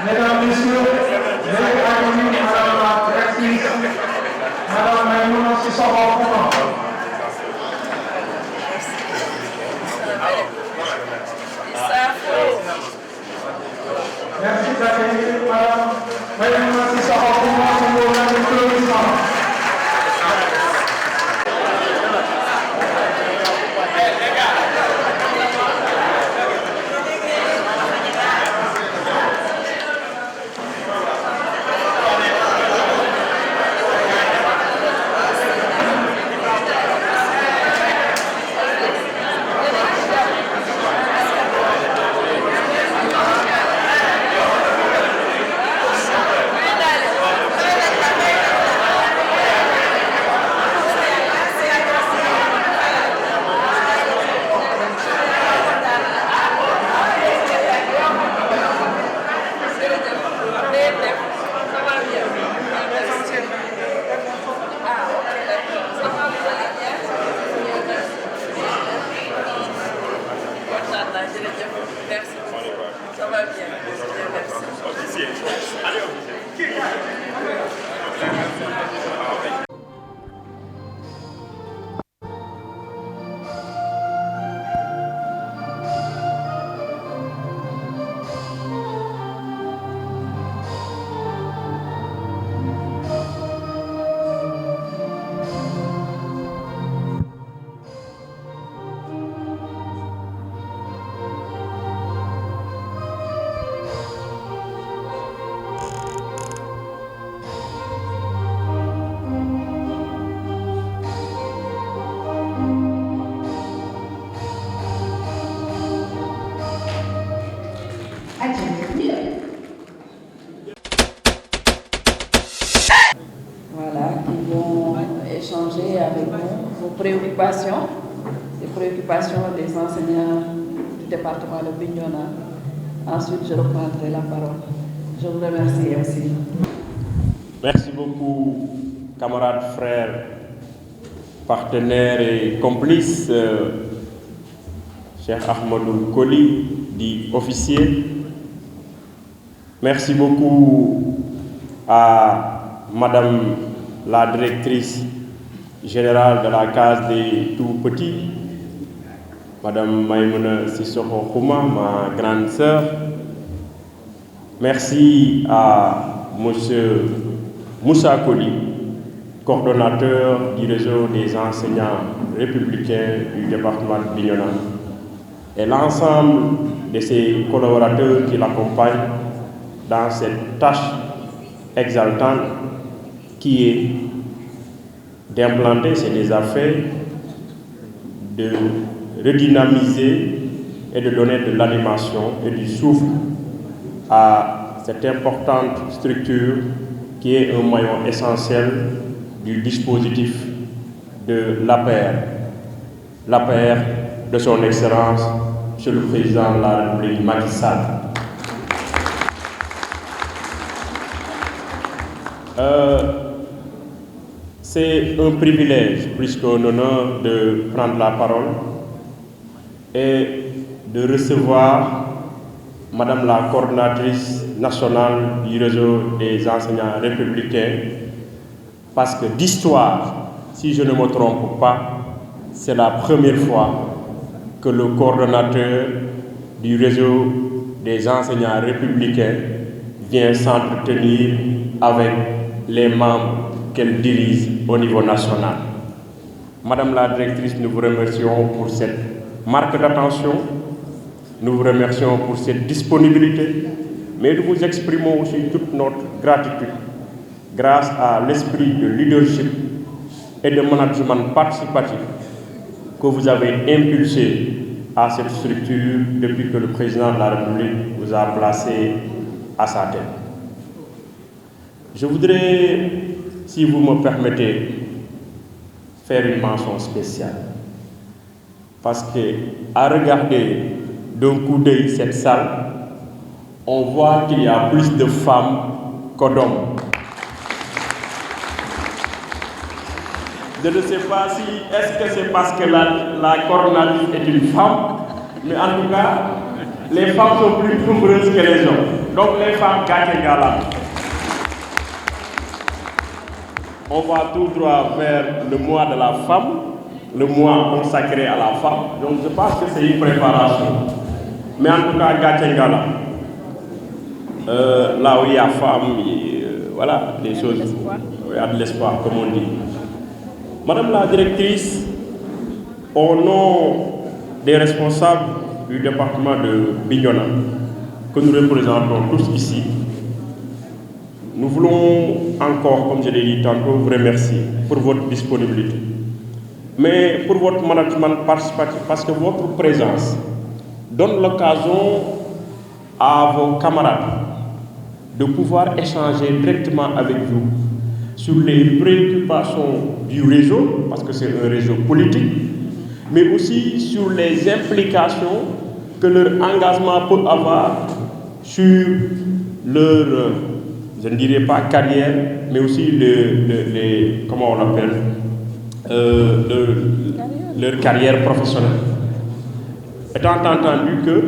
Mesdames, Messieurs, veuillez accueillir Madame la directrice, Madame Maïmouna Sissoko Kouma. Merci d'accueillir Madame Maïmouna Sissoko Kouma pour le président. Voilà, qui vont échanger avec nous vos préoccupations, les préoccupations des enseignants du département de Bignona. Ensuite, je reprendrai la parole. Je vous remercie aussi. Merci beaucoup, camarades, frères, partenaires et complices. Cheikh Ahmadou Koli, dit officier. Merci beaucoup à Madame la directrice générale de la case des tout-petits, Madame Maïmouna Sissoko Kouma, ma grande sœur. Merci à Monsieur Moussa Koli, coordonnateur du réseau des enseignants républicains du département de Bignona, et l'ensemble de ses collaborateurs qui l'accompagnent dans cette tâche exaltante qui est d'implanter, c'est des affaires, de redynamiser et de donner de l'animation et du souffle à cette importante structure qui est un maillon essentiel du dispositif de l'APR de son Excellence, Monsieur le Président de la République, Macky Sall. C'est un privilège, plus qu'un honneur, de prendre la parole et de recevoir Madame la coordonnatrice nationale du réseau des enseignants républicains, parce que d'histoire, si je ne me trompe pas, c'est la première fois que le coordonnateur du réseau des enseignants républicains vient s'entretenir avec les membres qu'elle dirige au niveau national. Madame la directrice, nous vous remercions pour cette marque d'attention, nous vous remercions pour cette disponibilité, mais nous vous exprimons aussi toute notre gratitude grâce à l'esprit de leadership et de management participatif que vous avez impulsé à cette structure depuis que le président de la République vous a placé à sa tête. Je voudrais, si vous me permettez, faire une mention spéciale. Parce qu'à regarder d'un coup d'œil cette salle, on voit qu'il y a plus de femmes que d'hommes. Je ne sais pas si, est-ce que c'est parce que la coordonnatrice est une femme, mais en tout cas, les femmes sont plus nombreuses que les hommes. Donc les femmes gagnent gala. On va tout droit vers le mois de la femme, le mois consacré à la femme. Donc je pense que c'est une préparation. Mais en tout cas, gagnent gala. Là où il y a femme, voilà, les choses, il y a de l'espoir, comme on dit. Madame la directrice, au nom des responsables du département de Bignona, que nous représentons tous ici, nous voulons encore, comme je l'ai dit tantôt, vous remercier pour votre disponibilité. Mais pour votre management participatif, parce que votre présence donne l'occasion à vos camarades de pouvoir échanger directement avec vous sur les préoccupations du réseau, parce que c'est un réseau politique, mais aussi sur les implications que leur engagement peut avoir sur leur, je ne dirais pas carrière, mais aussi comment on l'appelle, leur carrière professionnelle. Étant entendu que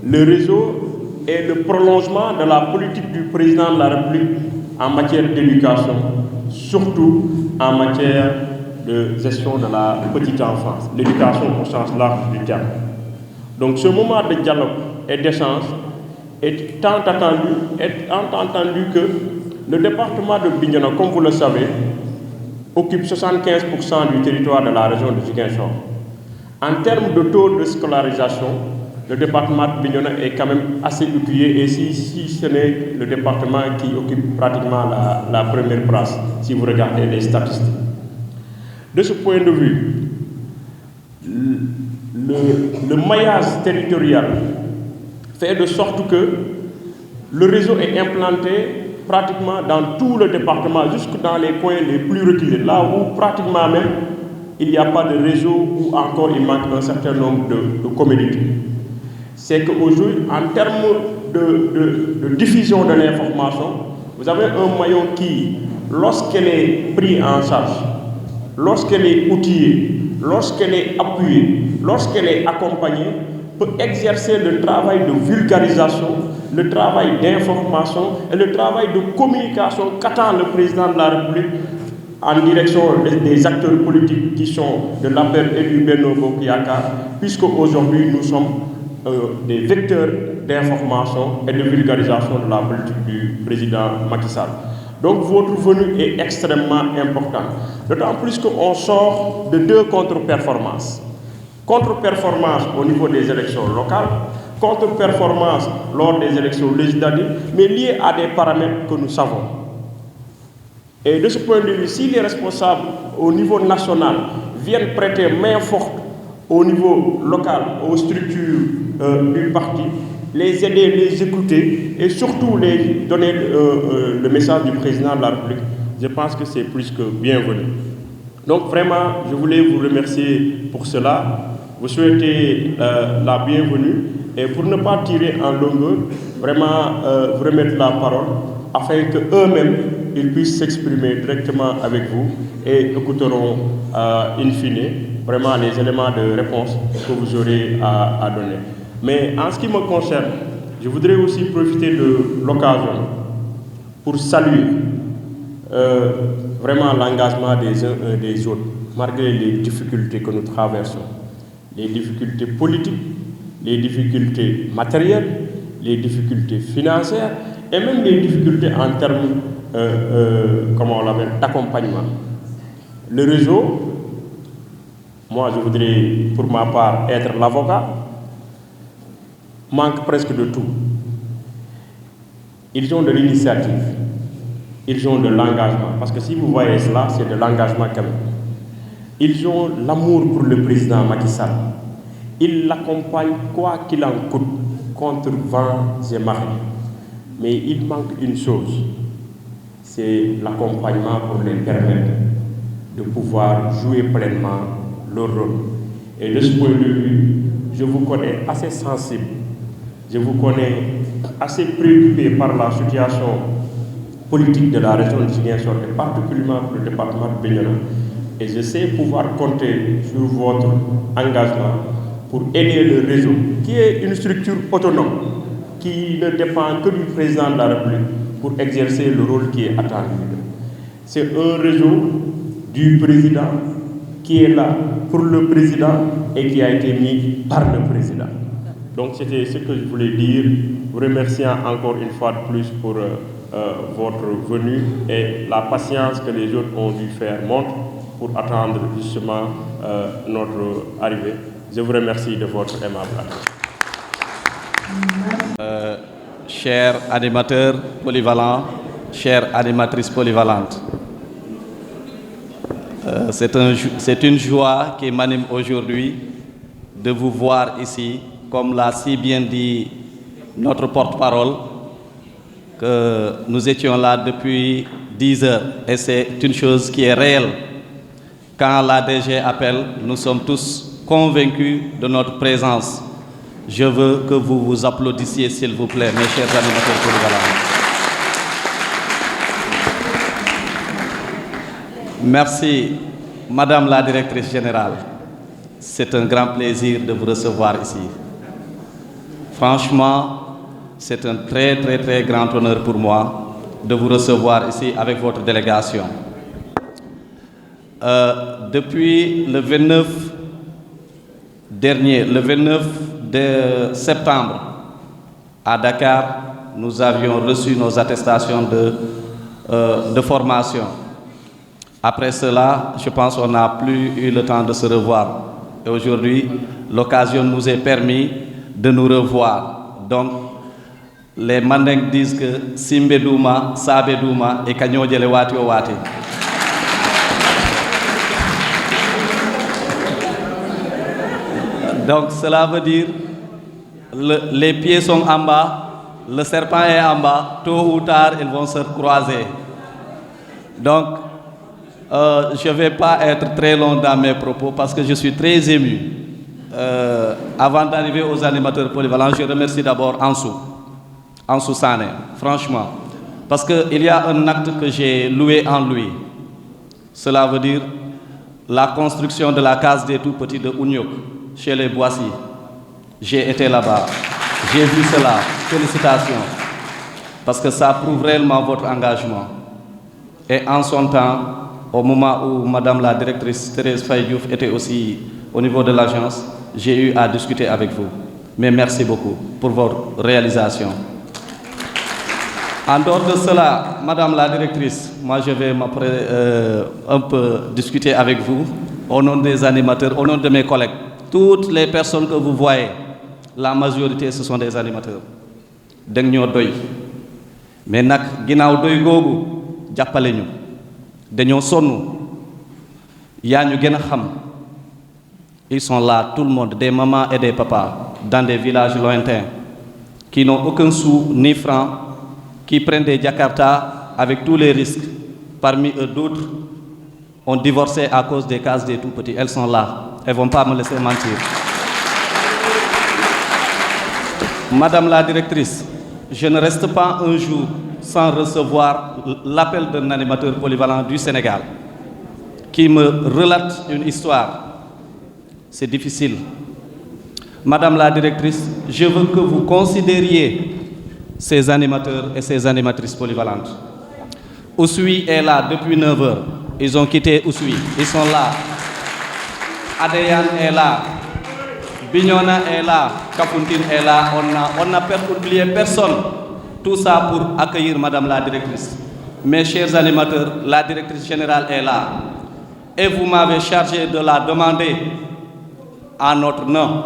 le réseau est le prolongement de la politique du président de la République en matière d'éducation, surtout en matière de gestion de la petite enfance, l'éducation au sens large du terme. Donc ce moment de dialogue et d'échange est tant entendu que le département de Bignona, comme vous le savez, occupe 75% du territoire de la région de Ziguinchor. En termes de taux de scolarisation, le département de Bignona est quand même assez outillé, et si ce n'est le département qui occupe pratiquement la première place, si vous regardez les statistiques. De ce point de vue, le maillage territorial fait de sorte que le réseau est implanté pratiquement dans tout le département, jusque dans les coins les plus reculés, là où pratiquement même il n'y a pas de réseau, ou encore il manque un certain nombre de communautés. C'est qu'aujourd'hui, en termes de diffusion de l'information, vous avez un maillon qui, lorsqu'elle est prise en charge, lorsqu'elle est outillée, lorsqu'elle est appuyée, lorsqu'elle est accompagnée, peut exercer le travail de vulgarisation, le travail d'information et le travail de communication qu'attend le président de la République en direction des acteurs politiques qui sont de l'APR et du Benno Bokk Yakaar, puisque aujourd'hui nous sommes des vecteurs d'information et de vulgarisation de la politique du président Macky Sall. Donc votre venue est extrêmement importante, d'autant plus qu'on sort de deux contre-performances. Contre-performance au niveau des élections locales, contre-performance lors des élections législatives, mais liées à des paramètres que nous savons. Et de ce point de vue, si les responsables au niveau national viennent prêter main forte au niveau local, aux structures du parti, les aider, les écouter et surtout les donner le message du président de la République, je pense que c'est plus que bienvenu. Donc vraiment, je voulais vous remercier pour cela, vous souhaiter la bienvenue, et pour ne pas tirer en longueur, vraiment vous remettre la parole afin qu'eux-mêmes ils puissent s'exprimer directement avec vous et écouteront in fine vraiment les éléments de réponse que vous aurez à donner. Mais en ce qui me concerne, je voudrais aussi profiter de l'occasion pour saluer vraiment l'engagement des uns et des autres, malgré les difficultés que nous traversons, les difficultés politiques, les difficultés matérielles, les difficultés financières et même les difficultés en termes comment on l'appelle, d'accompagnement. Le réseau, moi je voudrais pour ma part être l'avocat, manque presque de tout. Ils ont de l'initiative, ils ont de l'engagement, parce que si vous voyez cela, c'est de l'engagement quand même. Ils ont l'amour pour le président Macky Sall. Ils l'accompagnent quoi qu'il en coûte, contre vents et marées. Mais il manque une chose, c'est l'accompagnement pour les permettre de pouvoir jouer pleinement leur rôle. Et de ce point de vue, je vous connais assez sensible, je vous connais assez préoccupé par la situation politique de la région de Ziguinchor et particulièrement pour le département de Bignona. Et je sais pouvoir compter sur votre engagement pour aider le réseau, qui est une structure autonome, qui ne dépend que du président de la République pour exercer le rôle qui est attendu. C'est un réseau du président qui est là pour le président et qui a été mis par le président. Donc c'était ce que je voulais dire, vous remerciant encore une fois de plus pour votre venue et la patience que les autres ont dû faire montre pour attendre justement notre arrivée. Je vous remercie de votre aimable accueil. Chers animateurs polyvalents, chères animatrices polyvalentes, c'est une joie qui m'anime aujourd'hui de vous voir ici, comme l'a si bien dit notre porte-parole, que nous étions là depuis 10 heures et c'est une chose qui est réelle. Quand la DG appelle, nous sommes tous convaincus de notre présence. Je veux que vous vous applaudissiez, s'il vous plaît, mes chers animateurs polyvalents. Merci, Madame la Directrice Générale. C'est un grand plaisir de vous recevoir ici. Franchement, c'est un très grand honneur pour moi de vous recevoir ici avec votre délégation. Depuis le 29 dernier, le 29 de septembre, à Dakar, nous avions reçu nos attestations de formation. Après cela, je pense qu'on n'a plus eu le temps de se revoir. Et aujourd'hui, l'occasion nous est permis de nous revoir. Donc, les Mandingues disent que Simbe Douma, Sabe Douma et Kanyodjele Wati o Wati. Donc, cela veut dire les pieds sont en bas, le serpent est en bas, tôt ou tard, ils vont se croiser. Donc, je ne vais pas être très long dans mes propos parce que je suis très ému. Avant d'arriver aux animateurs polyvalents, je remercie d'abord Ansou Sané, franchement. Parce qu'il y a un acte que j'ai loué en lui. Cela veut dire la construction de la case des tout-petits de Ouniok, chez les Boissy. J'ai été là-bas, j'ai vu cela. Félicitations. Parce que ça prouve réellement votre engagement. Et en son temps, au moment où Madame la Directrice Thérèse Faye Diouf était aussi au niveau de l'agence, j'ai eu à discuter avec vous. Mais merci beaucoup pour votre réalisation. En dehors de cela, Madame la Directrice, moi je vais un peu discuter avec vous au nom des animateurs, au nom de mes collègues. Toutes les personnes que vous voyez, la majorité ce sont des animateurs. Dañoo doy. Mais nak ginaaw doy googu jàppale ñu. Dañoo sonn. Yaa ñu gën a xam. Ils sont là, tout le monde, des mamans et des papas, dans des villages lointains, qui n'ont aucun sou ni franc, qui prennent des Jakarta avec tous les risques. Parmi eux, d'autres ont divorcé à cause des cases des tout-petits. Elles sont là. Elles ne vont pas me laisser mentir. Madame la Directrice, je ne reste pas un jour sans recevoir l'appel d'un animateur polyvalent du Sénégal qui me relate une histoire. C'est difficile. Madame la Directrice, je veux que vous considériez ces animateurs et ces animatrices polyvalentes. Oussouy est là depuis 9 heures. Ils ont quitté Oussouy. Ils sont là. Adéane est là. Bignona est là. Kafountine est là. On n'a oublié personne. Tout ça pour accueillir Madame la Directrice. Mes chers animateurs, la Directrice Générale est là. Et vous m'avez chargé de la demander à notre nom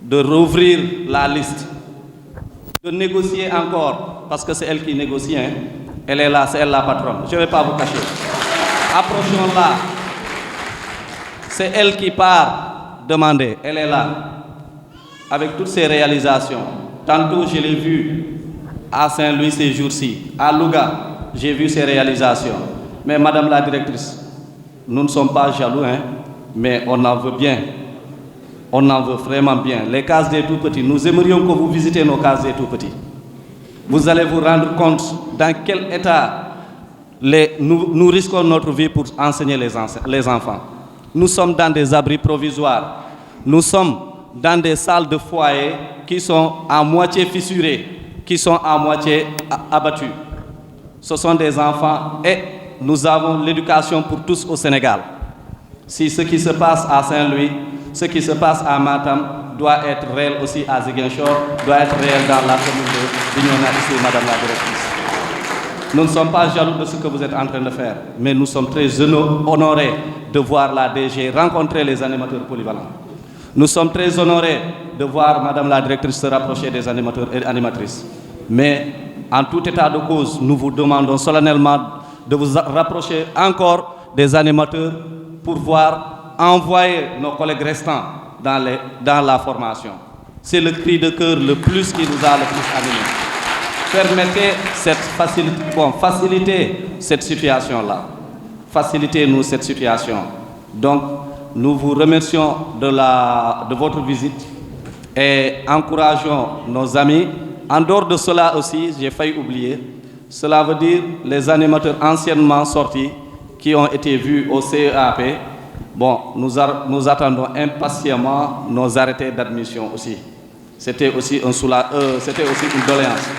de rouvrir la liste, de négocier encore, parce que c'est elle qui négocie, hein. Elle est là, c'est elle la patronne, je ne vais pas vous cacher. Approchons-la, c'est elle qui part demander, elle est là, avec toutes ses réalisations. Tantôt je l'ai vue à Saint-Louis ces jours-ci, à Louga, j'ai vu ses réalisations. Mais Madame la Directrice, nous ne sommes pas jaloux, hein. Mais on en veut bien. On en veut vraiment bien. Les cases des tout-petits, nous aimerions que vous visitiez nos cases des tout-petits. Vous allez vous rendre compte dans quel état nous risquons notre vie pour enseigner les enfants. Nous sommes dans des abris provisoires. Nous sommes dans des salles de foyer qui sont à moitié fissurées, qui sont à moitié abattues. Ce sont des enfants et nous avons l'éducation pour tous au Sénégal. Si ce qui se passe à Saint-Louis, ce qui se passe à Matam doit être réel aussi à Ziguinchor, doit être réel dans la commune de Bignona ici, Madame la Directrice. Nous ne sommes pas jaloux de ce que vous êtes en train de faire, mais nous sommes très honorés de voir la DG rencontrer les animateurs polyvalents. Nous sommes très honorés de voir Madame la Directrice se rapprocher des animateurs et animatrices. Mais en tout état de cause, nous vous demandons solennellement de vous rapprocher encore des animateurs pour voir envoyer nos collègues restants dans la formation. C'est le cri de cœur le plus qui nous a le plus animés. Permettez faciliter cette situation-là. Facilitez-nous cette situation. Donc, nous vous remercions de votre visite et encourageons nos amis. En dehors de cela aussi, j'ai failli oublier, cela veut dire les animateurs anciennement sortis qui ont été vus au CEAP. Bon, nous attendons impatiemment nos arrêtés d'admission aussi. C'était aussi une doléance.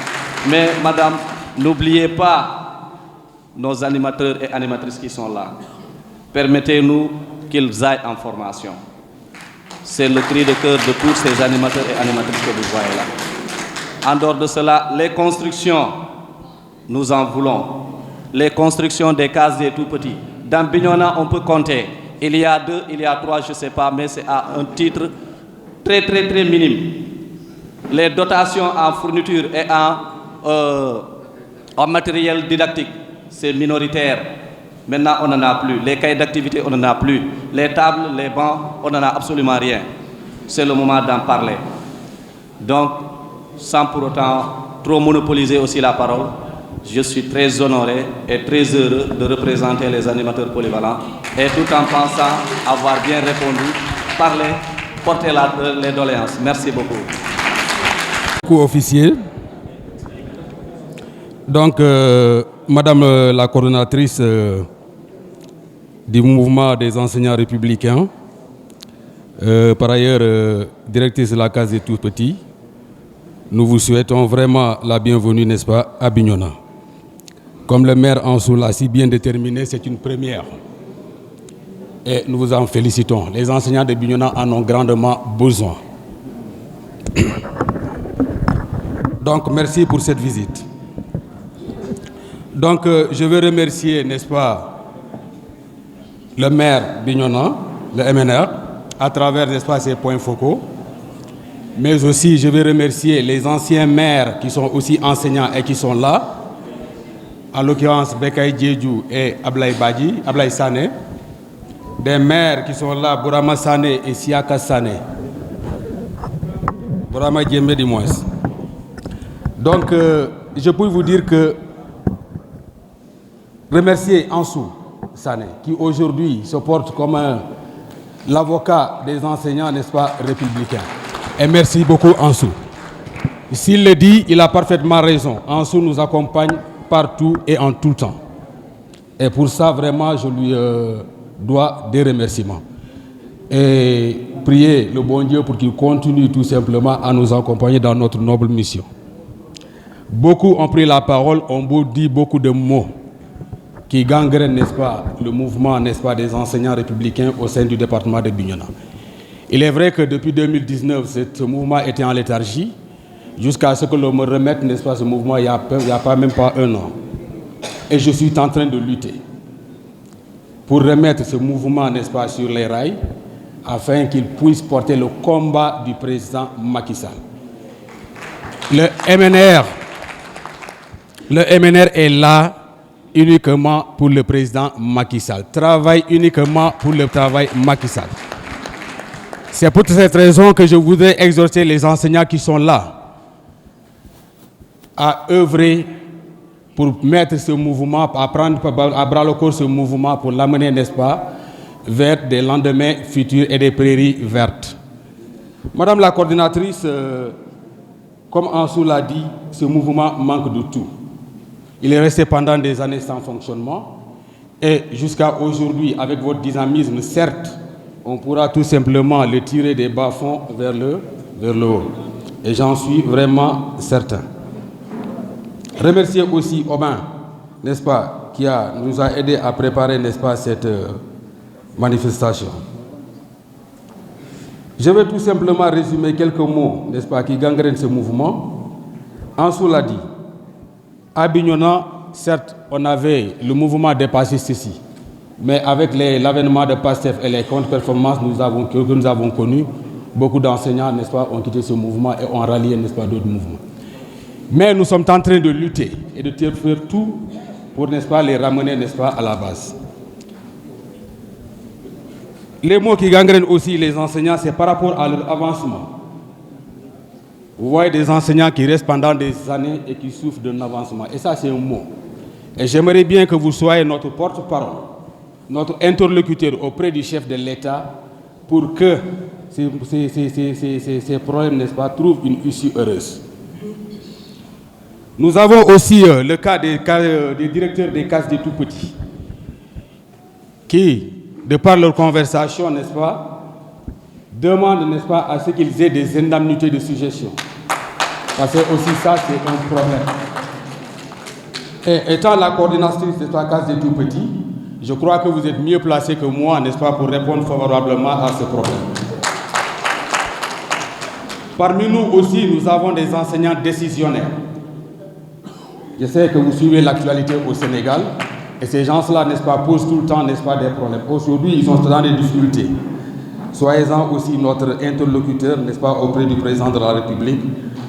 Mais madame, n'oubliez pas nos animateurs et animatrices qui sont là. Permettez-nous qu'ils aillent en formation. C'est le cri de cœur de tous ces animateurs et animatrices que vous voyez là. En dehors de cela, les constructions, nous en voulons. Les constructions des cases des tout-petits. Dans Bignona, on peut compter. Il y a 2, il y a 3, je ne sais pas, mais c'est à un titre très minime. Les dotations en fourniture et en matériel didactique, c'est minoritaire. Maintenant, on n'en a plus. Les cahiers d'activité, on n'en a plus. Les tables, les bancs, on n'en a absolument rien. C'est le moment d'en parler. Donc, sans pour autant trop monopoliser aussi la parole, je suis très honoré et très heureux de représenter les animateurs polyvalents et tout en pensant avoir bien répondu, parler, porter les doléances. Merci beaucoup. Officier. Donc, Madame la coordonnatrice du mouvement des enseignants républicains, par ailleurs directrice de la case des tout-petits, nous vous souhaitons vraiment la bienvenue, n'est-ce pas, à Bignona. Comme le maire Ansou l'a si bien déterminé, c'est une première. Et nous vous en félicitons. Les enseignants de Bignona en ont grandement besoin. Donc, merci pour cette visite. Donc, je veux remercier, n'est-ce pas, le maire Bignona, le MNR, à travers, n'est-ce pas, ses points focaux. Mais aussi, je veux remercier les anciens maires qui sont aussi enseignants et qui sont là. En l'occurrence, Bekay Djedjou et Ablaye Sané. Des maires qui sont là, Bourama Sané et Siaka Sané. Bourama Djembe du moins. Donc, je peux vous dire que remercier Ansou Sané, qui aujourd'hui se porte comme l'avocat des enseignants, n'est-ce pas, républicains. Et merci beaucoup Ansou. S'il le dit, il a parfaitement raison. Ansou nous accompagne partout et en tout temps. Et pour ça, vraiment, je lui dois des remerciements. Et prier le bon Dieu pour qu'il continue tout simplement à nous accompagner dans notre noble mission. Beaucoup ont pris la parole, ont dit beaucoup de mots qui gangrènent, n'est-ce pas, le mouvement, n'est-ce pas, des enseignants républicains au sein du département de Bignona. Il est vrai que depuis 2019, ce mouvement était en léthargie, jusqu'à ce que l'on me remette, n'est-ce pas, ce mouvement il n'y a même pas un an. Et je suis en train de lutter pour remettre ce mouvement, n'est-ce pas, sur les rails, afin qu'il puisse porter le combat du président Macky Sall. Le MNR est là uniquement pour le président Macky Sall, travaille uniquement pour le travail Macky Sall. C'est pour cette raison que je voudrais exhorter les enseignants qui sont là à œuvrer pour mettre ce mouvement, à prendre à bras le corps ce mouvement pour l'amener, n'est-ce pas, vers des lendemains futurs et des prairies vertes. Madame la coordinatrice, comme Ansou l'a dit, ce mouvement manque de tout. Il est resté pendant des années sans fonctionnement et jusqu'à aujourd'hui, avec votre dynamisme, certes, on pourra tout simplement le tirer des bas-fonds vers le haut. Et j'en suis vraiment certain. Remercier aussi Aubin, n'est-ce pas, qui nous a aidé à préparer, n'est-ce pas, cette manifestation. Je vais tout simplement résumer quelques mots, n'est-ce pas, qui gangrènent ce mouvement. Ansou l'a dit. À Bignona, certes, on avait le mouvement des passistes ici. Mais avec l'avènement de PASTEF et les contre-performances que nous avons connus, beaucoup d'enseignants, n'est-ce pas, ont quitté ce mouvement et ont rallié, n'est-ce pas, d'autres mouvements. Mais nous sommes en train de lutter et de faire tout pour, n'est-ce pas, les ramener, n'est-ce pas, à la base. Les mots qui gangrènent aussi les enseignants, c'est par rapport à leur avancement. Vous voyez des enseignants qui restent pendant des années et qui souffrent d'un avancement. Et ça, c'est un mot. Et j'aimerais bien que vous soyez notre porte-parole, notre interlocuteur auprès du chef de l'État pour que ces problèmes, n'est-ce pas, trouvent une issue heureuse. Nous avons aussi le cas des directeurs des cases des tout-petits qui, de par leur conversation, n'est-ce pas, demandent, n'est-ce pas, à ce qu'ils aient des indemnités de suggestion. Parce que aussi ça, c'est un problème. Et étant la coordinatrice de la case des tout-petits, je crois que vous êtes mieux placé que moi, n'est-ce pas, pour répondre favorablement à ce problème. Parmi nous aussi, nous avons des enseignants décisionnaires. Je sais que vous suivez l'actualité au Sénégal, et ces gens-là, n'est-ce pas, posent tout le temps, n'est-ce pas, des problèmes. Aujourd'hui, ils sont dans des difficultés. Soyez-en aussi notre interlocuteur, n'est-ce pas, auprès du président de la République,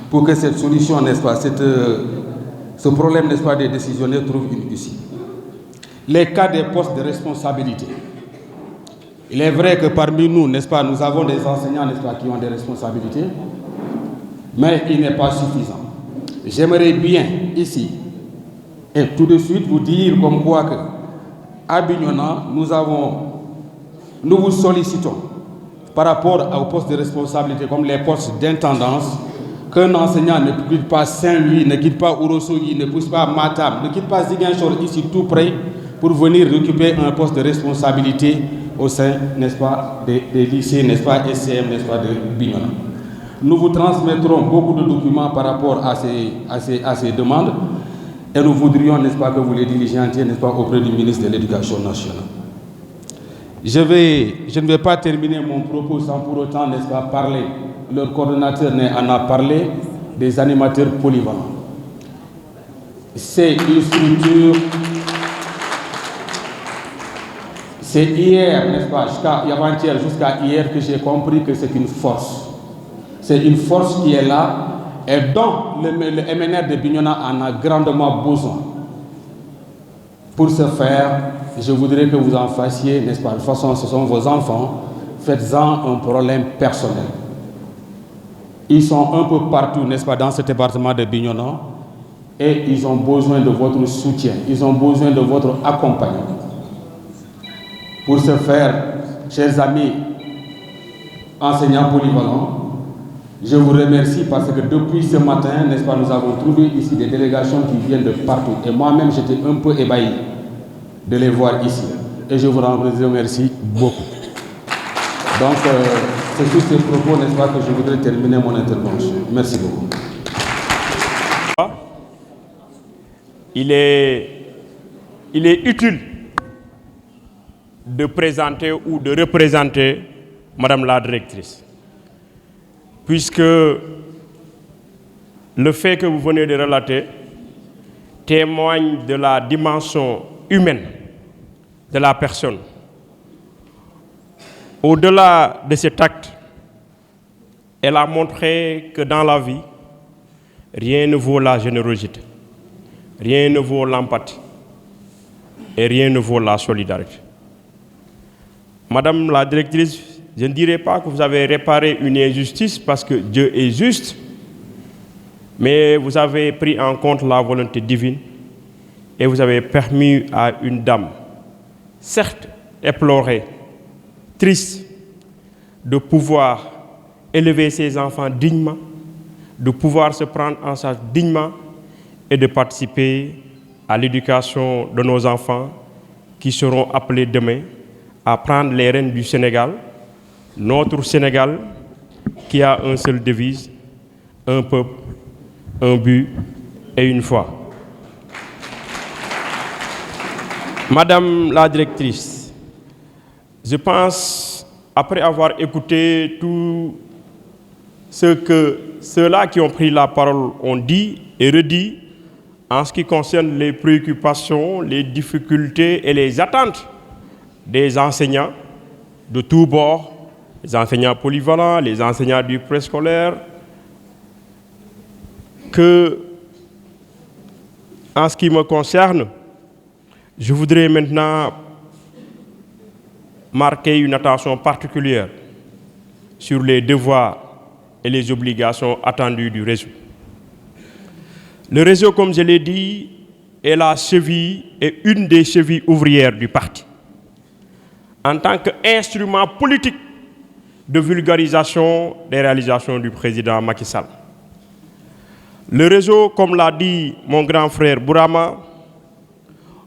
pour que cette solution, n'est-ce pas, ce problème, n'est-ce pas, des décisionnaires trouve une issue. Les cas des postes de responsabilité. Il est vrai que parmi nous, n'est-ce pas, nous avons des enseignants, n'est-ce pas, qui ont des responsabilités, mais il n'est pas suffisant. J'aimerais bien, ici, et tout de suite vous dire comme quoi que, à Bignona, nous vous sollicitons par rapport aux postes de responsabilité, comme les postes d'intendance, qu'un enseignant ne quitte pas Saint-Louis, ne quitte pas Ourossogui, ne pousse pas Matam, ne quitte pas Ziguinchor, ici tout près, pour venir occuper un poste de responsabilité au sein, n'est-ce pas, des lycées, n'est-ce pas, SCM, n'est-ce pas, de Bignona. Nous vous transmettrons beaucoup de documents par rapport à ces demandes et nous voudrions, n'est-ce pas, que vous les diligentiez, n'est-ce pas, auprès du ministre de l'Éducation nationale. Je ne vais pas terminer mon propos sans pour autant, n'est-ce pas, parler, leur coordonnateur en a parlé, des animateurs polyvalents. C'est une structure, c'est hier, n'est-ce pas, avant-hier jusqu'à hier que j'ai compris que c'est une force. C'est une force qui est là et dont le MNR de Bignona en a grandement besoin. Pour ce faire, je voudrais que vous en fassiez, n'est-ce pas, de toute façon, ce sont vos enfants, faites-en un problème personnel. Ils sont un peu partout, n'est-ce pas, dans ce département de Bignona et ils ont besoin de votre soutien, ils ont besoin de votre accompagnement. Pour ce faire, chers amis enseignants polyvalents, je vous remercie parce que depuis ce matin, n'est-ce pas, nous avons trouvé ici des délégations qui viennent de partout. Et moi-même, j'étais un peu ébahi de les voir ici. Et je vous remercie beaucoup. Donc, c'est sur ces propos, n'est-ce pas, que je voudrais terminer mon intervention. Merci beaucoup. Il est utile de présenter ou de représenter Madame la directrice, puisque le fait que vous venez de relater témoigne de la dimension humaine de la personne. Au-delà de cet acte, elle a montré que dans la vie, rien ne vaut la générosité, rien ne vaut l'empathie et rien ne vaut la solidarité. Madame la directrice, je ne dirais pas que vous avez réparé une injustice parce que Dieu est juste, mais vous avez pris en compte la volonté divine et vous avez permis à une dame, certes éplorée, triste, de pouvoir élever ses enfants dignement, de pouvoir se prendre en charge dignement et de participer à l'éducation de nos enfants qui seront appelés demain à prendre les rênes du Sénégal notre Sénégal qui a un seul devise, un peuple, un but et une foi. Madame la directrice, je pense, après avoir écouté tout ce que ceux-là qui ont pris la parole ont dit et redit en ce qui concerne les préoccupations, les difficultés et les attentes des enseignants de tous bords, les enseignants polyvalents, les enseignants du préscolaire, que, en ce qui me concerne, je voudrais maintenant marquer une attention particulière sur les devoirs et les obligations attendues du réseau. Le réseau, comme je l'ai dit, est la cheville et une des chevilles ouvrières du parti. En tant qu'instrument politique de vulgarisation des réalisations du président Macky Sall. Le réseau, comme l'a dit mon grand frère Bourama,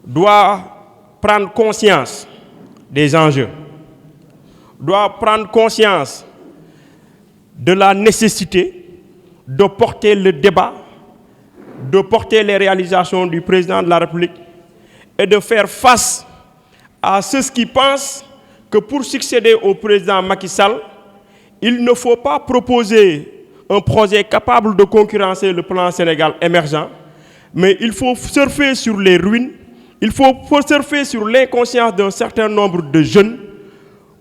doit prendre conscience des enjeux, doit prendre conscience de la nécessité de porter le débat, de porter les réalisations du président de la République et de faire face à ceux qui pensent que pour succéder au président Macky Sall, il ne faut pas proposer un projet capable de concurrencer le plan Sénégal émergent, mais il faut surfer sur les ruines, il faut surfer sur l'inconscience d'un certain nombre de jeunes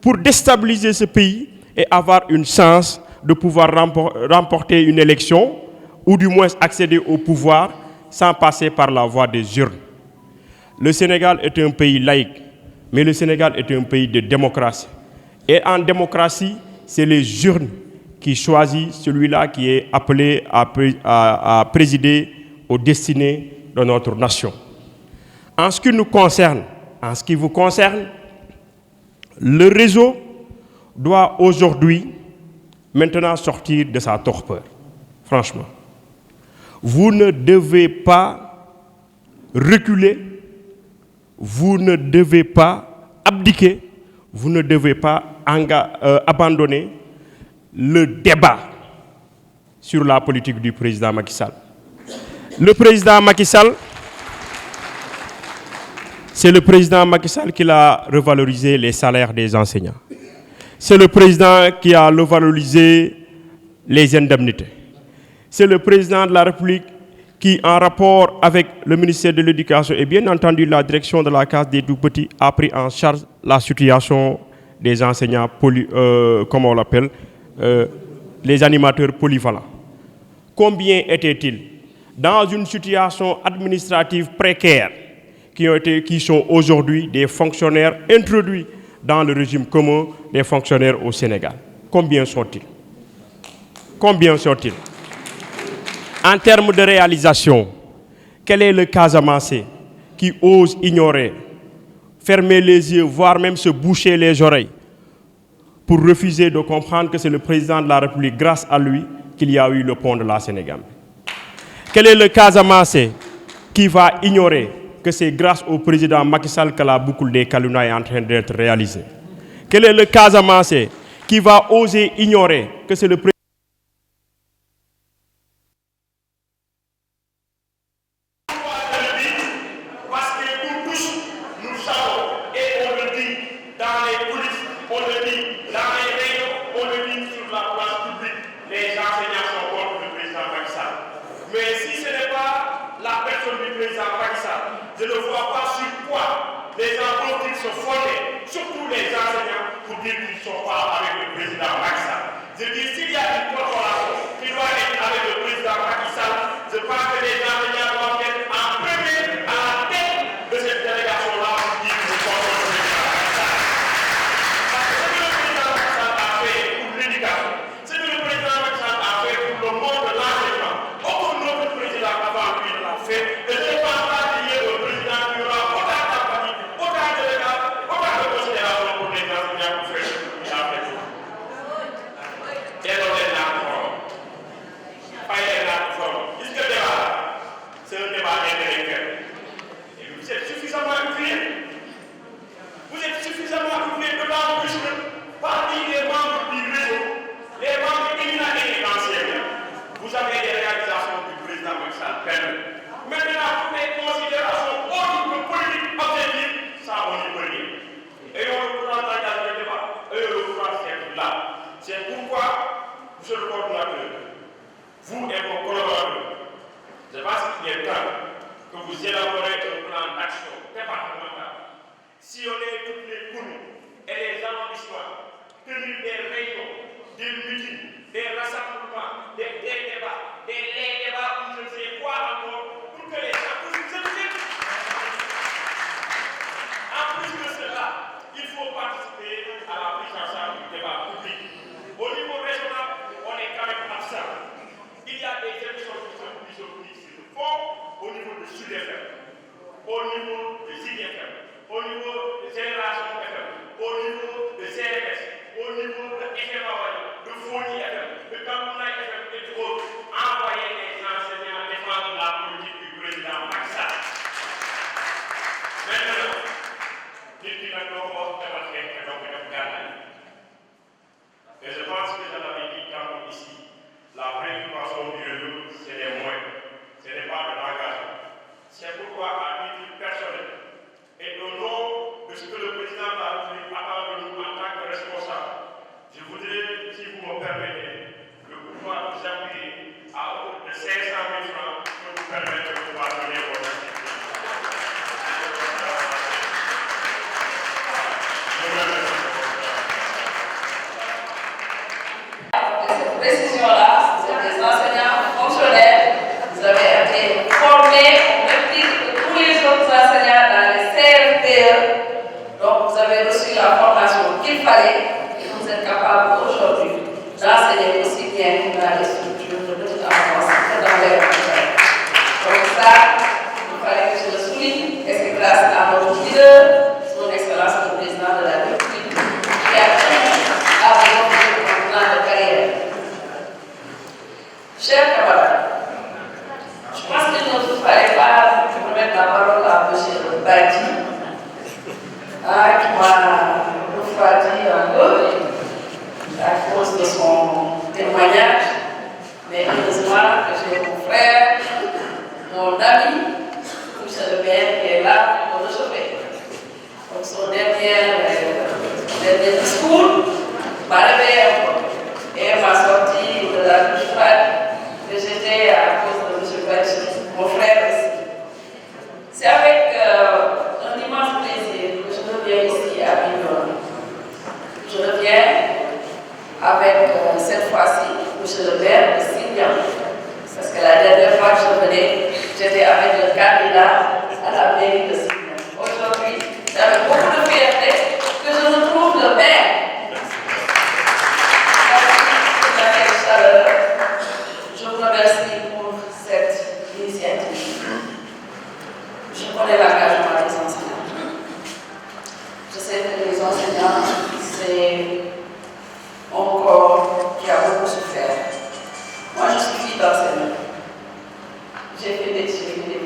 pour déstabiliser ce pays et avoir une chance de pouvoir remporter une élection ou du moins accéder au pouvoir sans passer par la voie des urnes. Le Sénégal est un pays laïque, mais le Sénégal est un pays de démocratie. Et en démocratie, c'est les urnes qui choisissent celui-là qui est appelé à présider aux destinées de notre nation. En ce qui nous concerne, en ce qui vous concerne, le réseau doit aujourd'hui maintenant sortir de sa torpeur. Franchement. Vous ne devez pas reculer, vous ne devez pas abdiquer, vous ne devez pas abandonner le débat sur la politique du président Macky Sall. Le président Macky Sall, c'est le président Macky Sall qui a revalorisé les salaires des enseignants. C'est le président qui a revalorisé les indemnités. C'est le président de la République qui, en rapport avec le ministère de l'Éducation et bien entendu la direction de la Case des Tout-Petits, a pris en charge la situation des enseignants, comme on l'appelle, les animateurs polyvalents. Combien étaient-ils dans une situation administrative précaire qui sont aujourd'hui des fonctionnaires introduits dans le régime commun des fonctionnaires au Sénégal? Combien sont-ils? Combien sont-ils? En termes de réalisation, quel est le Casamançais qui ose ignorer, fermer les yeux, voire même se boucher les oreilles pour refuser de comprendre que c'est le président de la République, grâce à lui, qu'il y a eu le pont de la Sénégal? Quel est le Casamançais qui va ignorer que c'est grâce au président Macky Sall que la boucle des Kaluna est en train d'être réalisée? Quel est le Casamançais qui va oser ignorer que c'est le président président Macky Sall permet. Maintenant, pour des considérations au niveau politique objectif, ça on n'y peut rien. Et on le courant d'engager le débat, et le courant c'est là. C'est pourquoi, monsieur le coordinateur, vous et vos collaborateurs, je pense qu'il est temps que vous élaborez un plan d'action départemental. Si on est toutes les communes et les arrondissements, tenir des réunions, des meetings, des rassemblements, des débats, des débats où je ne sais quoi encore, pour que les gens puissent se dire. En plus de cela, il faut participer à la prise en charge du débat public. Au niveau régional, on est quand même absent. Il y a des émissions qui sont publiques sur le fond, au niveau de Sud FM, au niveau de Zig FM, au niveau de Génération FM, au niveau de CRS, au niveau de FM de Foni FM, de Cameroun FM et d'autres, envoyer les enseignants défendre la politique du président Macky Sall. Maintenant, et je pense que je l'avais dit tantôt ici, la préoccupation du réseau, c'est les moyens, ce n'est pas de l'engagement. C'est pourquoi, à titre personnel, et au nom de ce que le président de la République attend de nous en tant que responsable, je voudrais, si vous me permettez, de pouvoir vous appuyer à hauteur de 500 000 francs pour vous permettre de pouvoir donner votre activité. Cette décision-là, c'est des enseignants fonctionnaires. Vous avez été formés au même titre que tous les autres enseignants dans les CRPE. Donc, vous avez reçu la formation qu'il fallait et vous êtes capable aujourd'hui d'enseigner aussi bien dans les structures de petite enfance que dans les écoles. Donc, ça, il fallait que je le souligne et c'est grâce à notre leader, son Excellence le Président de la République, qui a tenu à vous offrir un plan de carrière. Chers camarades, je pense qu'il ne vous fallait pas remettre la parole à M. Badi, qui m'a refroidi un peu à cause de son témoignage, mais heureusement que j'ai mon frère, mon ami, M. le maire, qui est là pour me réchauffer. Donc son dernier discours m'a réveillé un peu et m'a sorti de la douche froide que j'étais à cause de M. Badi, mon frère aussi. C'est avec un immense plaisir que je reviens ici à Bignona. Je reviens avec cette fois-ci M. le maire de Signan. Parce que la dernière fois que je venais, j'étais avec le candidat à la mairie de Signan. Aujourd'hui, c'est avec beaucoup de fierté que je retrouve le maire. Je vous remercie pour cette initiative. Je connais l'engagement des enseignants. Je sais que les enseignants, c'est un corps qui a beaucoup souffert. Moi, je suis fille d'enseignant. J'ai fait des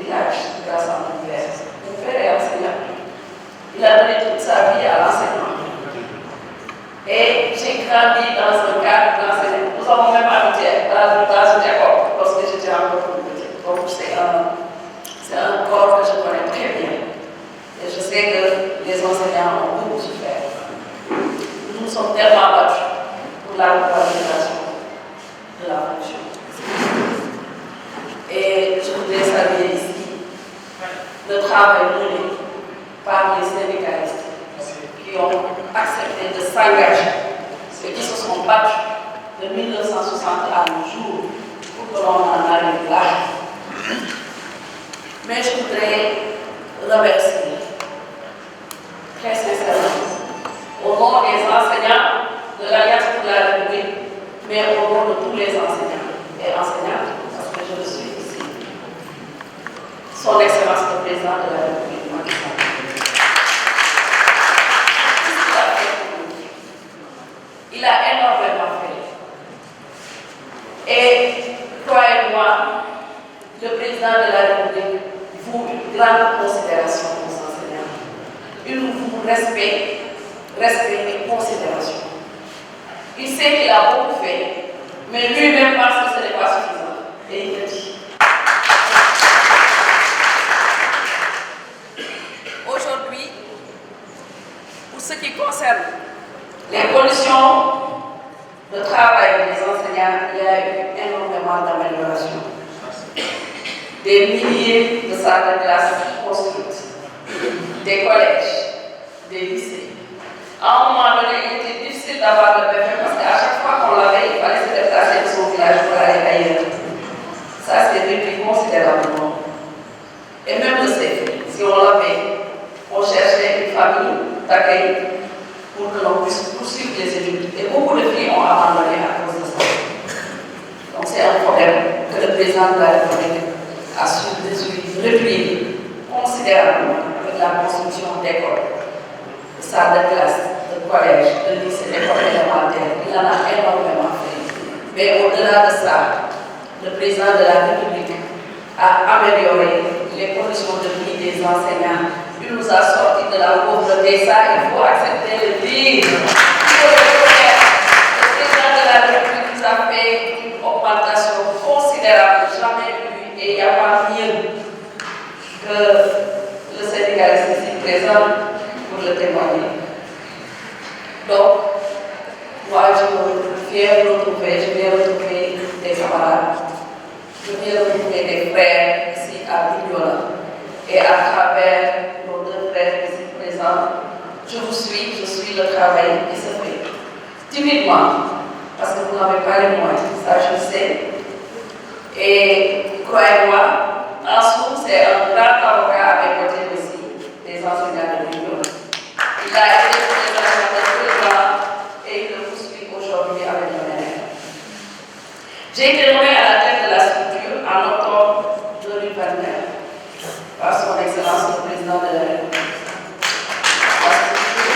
villages grâce à mon père. Mon père est enseignant. Il a donné toute sa vie à l'enseignement. Et j'ai grandi dans un cadre d'enseignement. Nous avons même habité dans une école lorsque j'étais encore plus petite. Donc, c'est un corps que je connais très bien. Et je sais que les enseignants ont beaucoup souffert. Nous nous sommes tellement battus pour la revalorisation de la fonction. Et je voudrais saluer ici le travail mené par les syndicalistes qui ont accepté de s'engager et qui se sont battus de 1960 à nos jours pour que l'on en arrive là. Mais je voudrais remercier très sincèrement au nom des enseignants de l'Alliance pour la République, mais au nom de tous les enseignants et enseignantes, parce que je le suis ici, son Excellence le Président de la République, Macky Sall. Il a énormément fait. Et croyez-moi, le Président de la République voue une grande considération aux enseignants. Il vous respecte et considération. Il sait qu'il a beaucoup fait, mais lui-même pense que ce n'est pas suffisant. Et il le dit. des milliers de salles de classe construites, des collèges, des lycées. À un moment donné, il était difficile d'avoir le BFM parce qu'à chaque fois qu'on l'avait, il fallait se déplacer de son village pour aller ailleurs. Ça, c'est réduit considérablement. Et même le CFI, si on l'avait, on cherchait une famille d'accueil pour que l'on puisse poursuivre les études. Et beaucoup de filles ont abandonné à cause de ça. Donc c'est un problème que le président de la République a su réduire considérablement avec la construction d'écoles, de salles de classe, de collèges, de lycées, d'écoles élémentaires. Il en a énormément fait. Mais au-delà de ça, le président de la République a amélioré les conditions de vie des enseignants. Il nous a sortis de la pauvreté. Ça, il faut accepter le dire. Le président de la République nous a fait une augmentation considérable, jamais vue, et il n'y a pas mieux que le syndicaliste ici présent pour le témoigner. Donc, moi, je viens retrouver des camarades, je viens retrouver des frères ici à Bignona. Et à travers nos deux frères ici présents, je suis le travail qui se fait. Timidement, parce que vous n'avez pas les moyens, ça je sais. Et croyez-moi, Ansou, c'est un grand avocat avec côté aussi des enseignants de l'Union. Il a été président de 2 ans et il le poursuit aujourd'hui avec le maire. J'ai été nommé à la tête de la structure en octobre 2029 par son Excellence le Président de la République.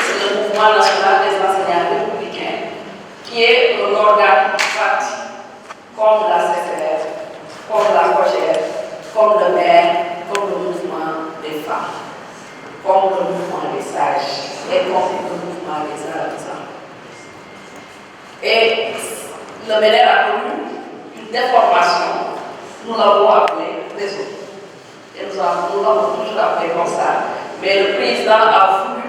C'est le Mouvement national des enseignants républicains qui est un organe parti comme la CCR, comme la COGER, comme le maire, comme le mouvement des femmes, comme le mouvement des sages et comme le mouvement des artisans. Et le MEDER a connu une déformation, nous l'avons appelé réseau. Et nous l'avons toujours appelé comme ça. Mais le président a voulu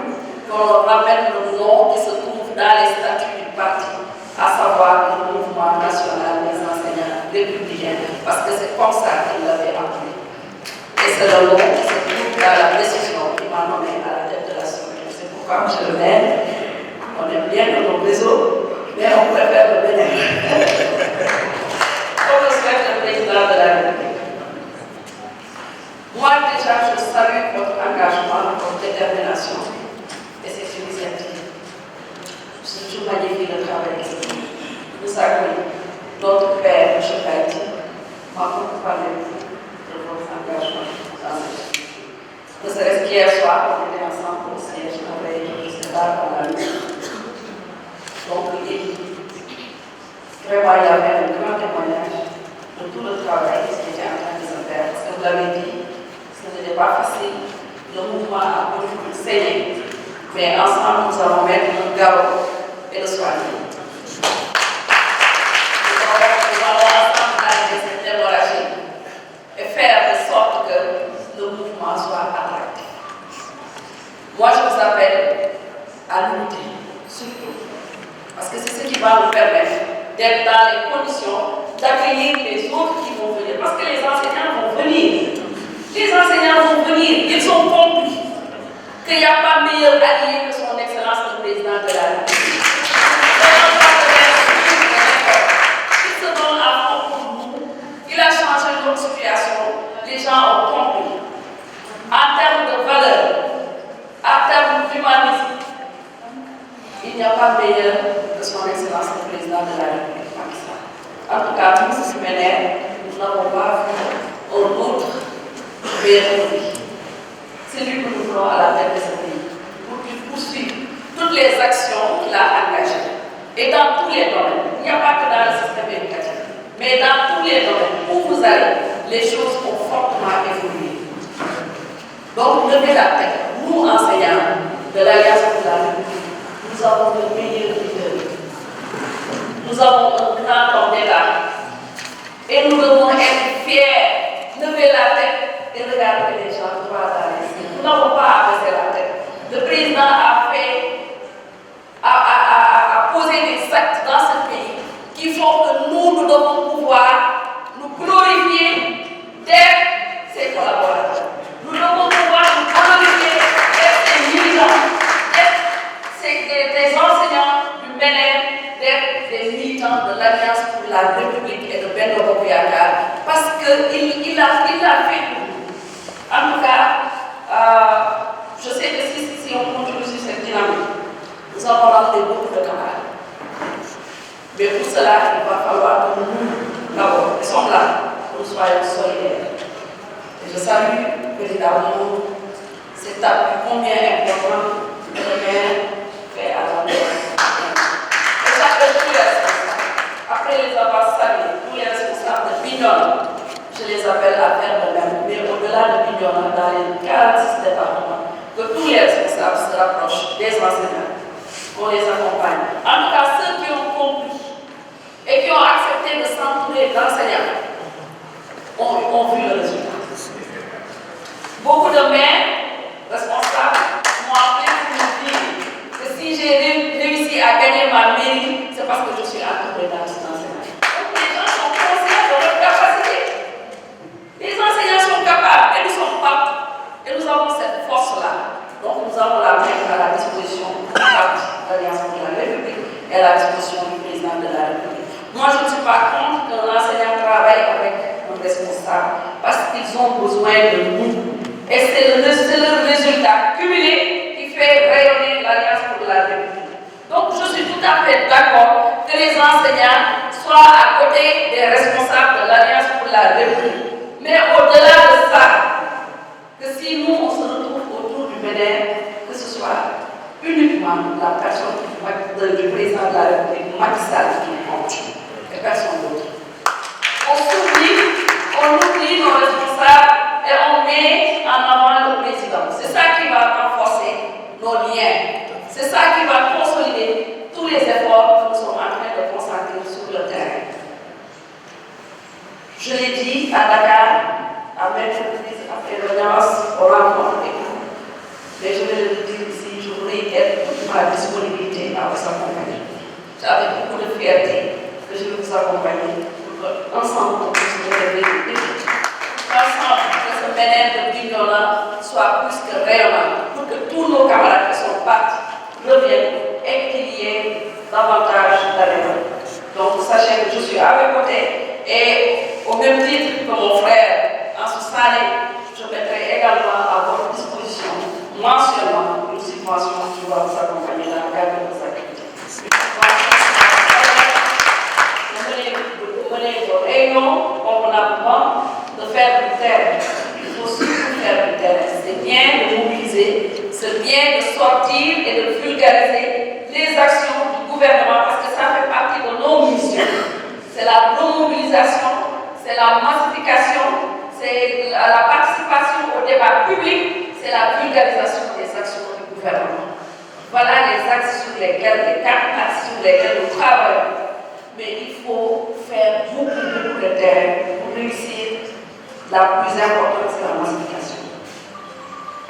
qu'on rappelle le nom qui se trouve dans les statuts du parti, à savoir le Mouvement national des enseignants républicains, parce que c'est comme ça qu'il l'avait appelé. Et c'est le nom qui se trouve dans la décision qui m'a nommé à la tête de la structure. C'est pourquoi, M. le maire, on aime bien notre réseau, mais on préfère le Bénin. Comme le souhaite le président de la République. Moi, déjà, je salue votre engagement, votre détermination et cette initiative. C'est toujours magnifique le travail ici. Nous saluons notre père, M. Kaïti, m'a beaucoup parlé de votre engagement dans cette vie. Ne serait-ce qu'hier soir, on était ensemble au siège, on avait été, je ne sais pas, dans la nuit. Donc, vraiment, il y avait un grand témoignage de tout le travail qui était en train de se faire. Parce que vous l'avez dit, ce n'était pas facile. Le mouvement a beaucoup saigné. Mais ensemble, nous allons mettre le garrot et le soigner. Nous allons ensemble arrêter cette hémorragie et faire de sorte que le mouvement soit attractif. Moi, je vous appelle à l'unité, surtout. Parce que c'est ce qui va nous permettre d'être dans les conditions d'accueillir les autres qui vont venir. Parce que les enseignants vont venir. Les enseignants vont venir. Ils ont compris qu'il n'y a pas meilleur allié que son Excellence le Président de la République. Il se donne à fond pour nous. Il a changé notre situation. Les gens ont compris. En termes de valeur, en termes d'humanisme, il n'y a pas meilleur que son Excellence le Président de la République. En tout cas, nous, ce séminaire, nous n'avons pas vu un autre meilleur. C'est lui que nous voulons à la tête de ce pays, pour qu'il poursuive toutes les actions qu'il a engagées. Et dans tous les domaines, il n'y a pas que dans le système éducatif, mais dans tous les domaines où vous allez, les choses ont fortement évolué. Donc, levez la tête. Nous, enseignants de l'Alliance pour la République, nous avons le meilleur leader. Nous avons un grand homme d'État. Et nous devons être fiers, lever la tête et regarder les gens droit dans les yeux. Nous n'avons pas à baisser la tête. Le président a posé des actes dans ce pays qui font que nous devons pouvoir nous glorifier d'être a fait pour nous. En tout cas, je sais que si on continue sur cette dynamique, nous allons ramener beaucoup de camarades. Mais pour cela, il va falloir que nous, d'abord, qui sommes là, nous soyons solidaires. Et je salue véritablement cet appui combien important que le maire fait à la maison. Et j'appelle tous les responsables. Après les avoir salués, tous les responsables de Bignona, je les appelle à faire de même. Mais au-delà de Bignona, dans les 46 départements, que tous les responsables se rapprochent des enseignants, qu'on les accompagne. En tout cas, ceux qui ont compris et qui ont accepté de s'entourer d'enseignants ont vu le résultat. Beaucoup de maires responsables m'ont appelé pour me dire que si j'ai réussi à gagner ma mairie, c'est parce que je suis entouré d'enseignants. Donc les gens sont conscients de leur capacité. Les enseignants sont capables et nous sommes partout. Et nous avons cette force-là. Donc nous avons la mettre à la disposition de l'Alliance pour la République et à la disposition du président de la République. Moi, je ne suis pas contre que l'enseignant travaille avec un responsable parce qu'ils ont besoin de nous. Et c'est le résultat cumulé qui fait rayonner l'Alliance pour la République. Donc, je suis tout à fait d'accord que les enseignants soient à côté des responsables de l'Alliance pour la République. Mais au-delà de ça, que si nous, on se retrouve autour du MEDER, que ce soit uniquement la personne du président de la République, Macky Sall, qui compte, et personne d'autre. On oublie nos responsables et on met en avant le président. C'est ça qui va renforcer nos liens. C'est ça qui va consolider tous les efforts que nous sommes en train de concentrer sur le terrain. Je l'ai dit à Dakar, à maintes reprises, après l'audience, au rencontre avec vous. Mais je vais le dire ici, je voudrais être toute ma disponibilité à vous accompagner. J'avais beaucoup de fierté que je vais vous accompagner pour qu'ensemble, on puisse nous relever des défis. Ensemble, que ce MEDER de Bignona soit plus que rayonnant, pour que tous nos camarades qui sont partis reviennent et qu'il y ait davantage d'arrêt. Donc, sachez que je suis à vos côtés et au même titre que mon frère Ansou Sané, je mettrai également à votre disposition mensuellement une subvention qui va vous accompagner dans le cadre de vos activités. Vous menez vos réunions convenablement, de faire du terrain. Il faut surtout faire du terrain. C'est bien de mobiliser, c'est bien de sortir et de vulgariser les actions du gouvernement parce que ça fait partie de nos missions. C'est la remobilisation, c'est la massification, c'est la participation au débat public, c'est la vulgarisation des actions du gouvernement. Voilà les axes sur lesquels, les 4 axes sur lesquels nous travaillons. Mais il faut faire beaucoup de terrain pour réussir. La plus importante, c'est la massification.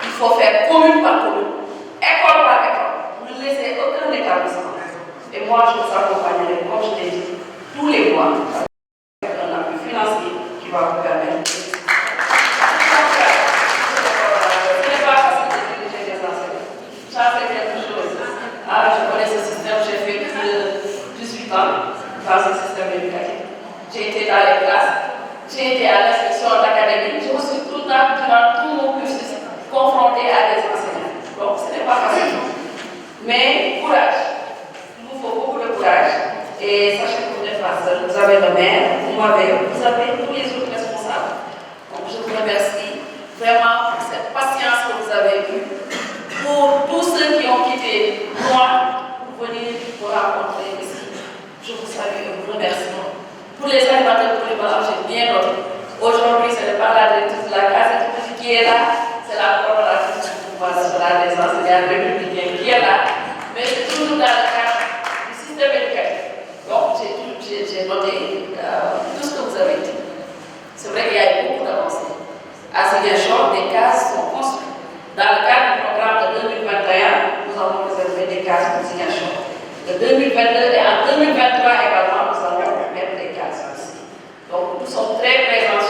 Il faut faire commune par commune, école par école, ne laisser aucun établissement. Et moi, je vous accompagnerai, comme je l'ai dit, tous les mois, avec un appui financier qui va vous permettre. Ce n'est pas facile de diriger des enseignants. Ça, c'est quelque chose. Je connais ce système, j'ai fait plus de 18 ans dans ce système éducatif. J'ai été dans les classes. J'ai été à l'inspection d'académie, je me suis tout le temps, durant tout mon cursus, confrontée à des enseignants. Donc, ce n'est pas facile. Mais courage. Il vous faut beaucoup de courage. Et sachez que vous n'êtes pas seul. Vous avez le maire, vous avez tous les autres responsables. Donc, je vous remercie vraiment pour cette patience que vous avez eue. Pour tous ceux qui ont quitté loin pour venir vous rencontrer ici. Je vous salue et vous remercie. Pour les animateurs polyvalents, j'ai bien noté. Aujourd'hui, ce n'est pas la directrice de la classe qui est là, c'est la coordonnatrice du pouvoir national des enseignants républicains qui est là, mais c'est toujours dans le cadre du système éducatif. Donc, j'ai noté tout ce que vous avez dit. C'est vrai qu'il y a eu beaucoup d'avancées. À Ziguinchor, des cases sont construites. Dans le cadre du programme de 2021, nous avons réservé des cases pour Ziguinchor. De 2022 et en 2023 également, nous allons mettre des cases aussi. Donc, nous sommes très présents